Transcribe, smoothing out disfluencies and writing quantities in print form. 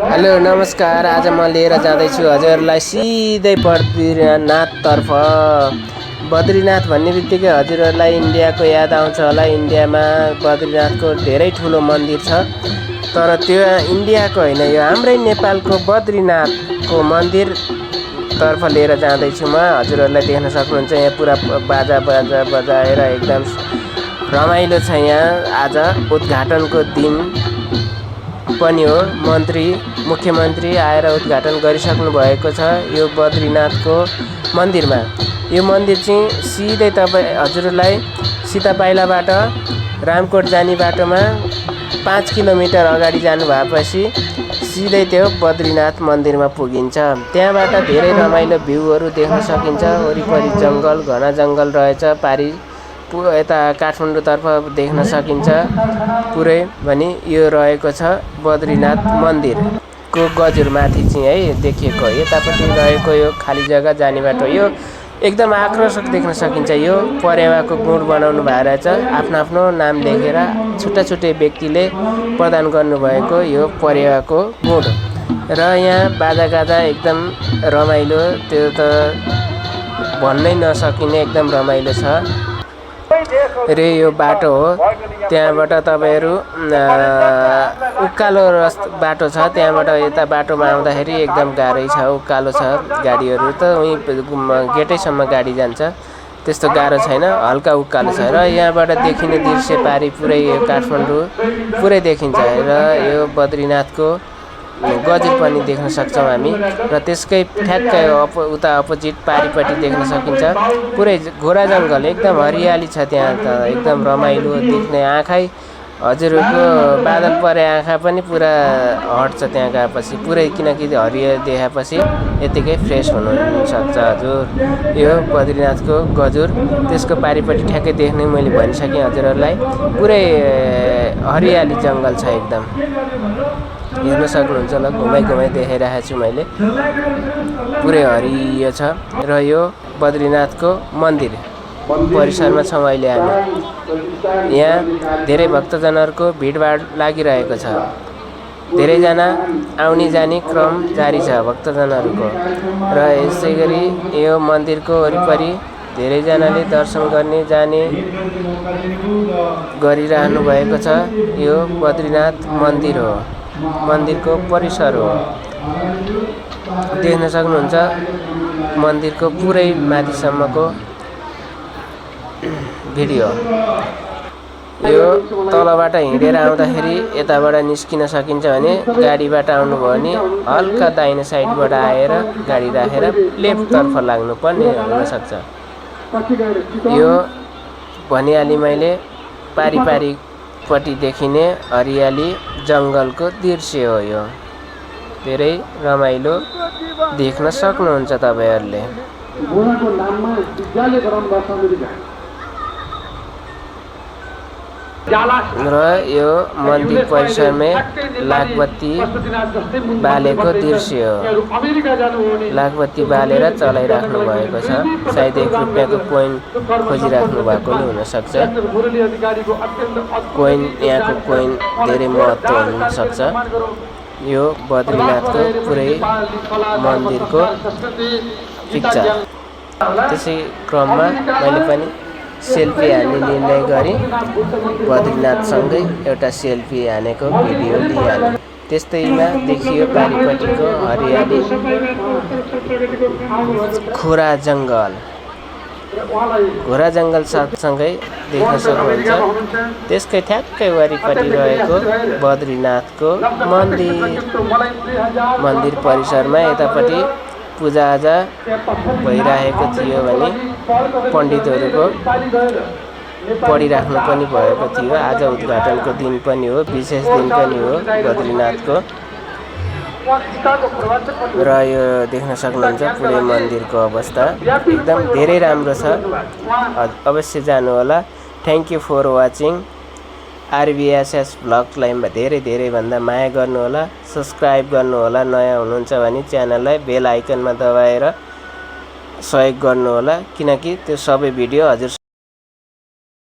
Hello नमस्कार। आज म लिएर जाँदैछु हजुरहरूलाई सिधै बद्रीनाथतर्फ। बद्रीनाथ भन्ने बित्तिकै हजुरहरूलाई इन्डियाको याद आउँछ होला। इन्डियामा बद्रीनाथको धेरै ठुलो मन्दिर छ, तर त्यो इन्डियाको होइन, यो हाम्रै नेपालको बद्रीनाथको मन्दिरतर्फ लिएर जाँदैछु म। हजुरहरूलाई देख्न सक्नुहुन्छ यहाँ पुरा बाजा बजाएर एकदम रमाइलो छ। यहाँ आज उद्घाटनको दिन पनि हो। मुख्यमन्त्री आएर उद्घाटन गरिसक्नु भएको छ यो बद्रीनाथको मन्दिरमा। यो मन्दिर चाहिँ सिधै हजुरलाई सीतापाइलाबाट रामकोट जाने बाटोमा 5 किलोमिटर अगाडि जानु भएपछि सिधै त्यो बद्रीनाथ मन्दिरमा पुगिन्छ। त्यहाँबाट धेरै रमाइलो भ्यूहरू देख्न सकिन्छ। वरिपरि जङ्गल, घना जङ्गल रहेछ। यता काठमाडौँतर्फ देख्न सकिन्छ पुरै। भने यो रहेको छ बद्रीनाथ मन्दिरको गजुरमाथि चाहिँ है देखिएको। यतापट्टि रहेको यो खाली जग्गा जाने बाटो यो एकदम आकर्षक देख्न सकिन्छ। यो परेवाको गुँड बनाउनु भएको रहेछ। आफ्नो नाम लेखेर छुट्टै व्यक्तिले प्रदान गर्नुभएको यो परेवाको गुँड। र यहाँ बाजागाजा एकदम रमाइलो, त्यो त भन्नै नसकिने एकदम रमाइलो छ। रे यो बाटो हो, त्यहाँबाट तपाईँहरू उकालो बाटो छ। त्यहाँबाट यता बाटोमा आउँदाखेरि एकदम गाह्रै छ, उकालो छ। गाडीहरू त उहीँ गेटैसम्म गाडी जान्छ, त्यस्तो गाह्रो छैन, हल्का उकालो छ। र यहाँबाट देखिने दृश्य पारी पुरै यो काठमाडौँ पुरै देखिन्छ। र यो बद्रीनाथको गजुर पनि देख्न सक्छौँ हामी। र त्यसकै ठ्याक्कै उता अपोजिट पारिपट्टि देख्न सकिन्छ पुरै घोरा जङ्गल, एकदम हरियाली छ त्यहाँ त। एकदम रमाइलो देख्ने, आँखै हजुरको बादल परे आँखा पनि पुरा हट्छ त्यहाँ गएपछि पुरै, किनकि हरियो देखाएपछि यतिकै फ्रेस हुनुसक्छ हजुर। यो बद्रीनाथको गजुर, त्यसको पारिपट्टि ठ्याक्कै देख्ने मैले भनिसकेँ हजुरहरूलाई। पुरै हरियाली जङ्गल छ एकदम, हेर्न सक्नुहुन्छ होला। घुमाइ देखाइरहेको छु मैले, पुरै हरियो छ। र यो बद्रीनाथको मन्दिर परिसरमा छौँ अहिले हामी। यहाँ धेरै भक्तजनहरूको भिडभाड लागिरहेको छ। धेरैजना आउने जाने क्रम जारी छ भक्तजनहरूको। र यसै गरी यो मन्दिरको वरिपरि धेरैजनाले दर्शन गर्ने जाने गरिरहनु भएको छ। यो बद्रीनाथ मन्दिर हो, मन्दिरको परिसर हो। देख्न सक्नुहुन्छ मन्दिरको पुरै माथिसम्मको भिडियो। यो तलबाट हिँडेर आउँदाखेरि यताबाट निस्किन सकिन्छ भने, गाडीबाट आउनुभयो भने हल्का दाहिने साइडबाट आएर गाडी राखेर लेफ्टतर्फ लाग्नुपर्ने हुनसक्छ। यो भनिहालेँ मैले, पारिपट्टि देखिने हरियाली जङ्गलको दृश्य हो। यो धेरै रमाइलो देख्न सक्नुहुन्छ तपाईँहरूले। र यो मन्दिर परिसरमै लाखबत्ती बालेको दृश्य हो। लाखबत्ती बालेर चलाइराख्नु भएको छ। सायद 1 रुपियाँको कोइन खोजिराख्नु भएको पनि हुनसक्छ। यहाँको कोइन धेरै महत्त्व हुनसक्छ। यो बद्रीनाथको पुरै मन्दिरको पिक्चर। त्यसै क्रममा मैले पनि सेल्फी हान्ने निर्णय गरेँ। बद्रीनाथसँगै एउटा सेल्फी हानेको भिडियो लिइहालेँ। त्यस्तैमा देखियो पारिपट्टिको हरियाली, घोरा जङ्गल सँगसँगै देख्न सक्नुहुन्छ। त्यसकै ठ्याक्कै वरिपरि रहेको बद्रीनाथको मन्दिर परिसरमा यतापट्टि पूजाआजा भइरहेको थियो भने पण्डितहरूको पढिराख्नु पनि भएको थियो। आज उद्घाटनको दिन पनि हो, विशेष दिन पनि हो बद्रीनाथको। र यो देख्न सक्नुहुन्छ पुरै मन्दिरको अवस्था एकदम धेरै राम्रो छ। अवश्य जानु होला। Thank you for watching. RVSS भ्लगलाई धेरैभन्दा माया गर्नुहोला, सब्सक्राइब गर्नुहोला। नयाँ हुनुहुन्छ भने च्यानललाई बेल आइकनमा दबाएर सहयोग गर्नुहोला, किनकि त्यो सबै भिडियो हजुर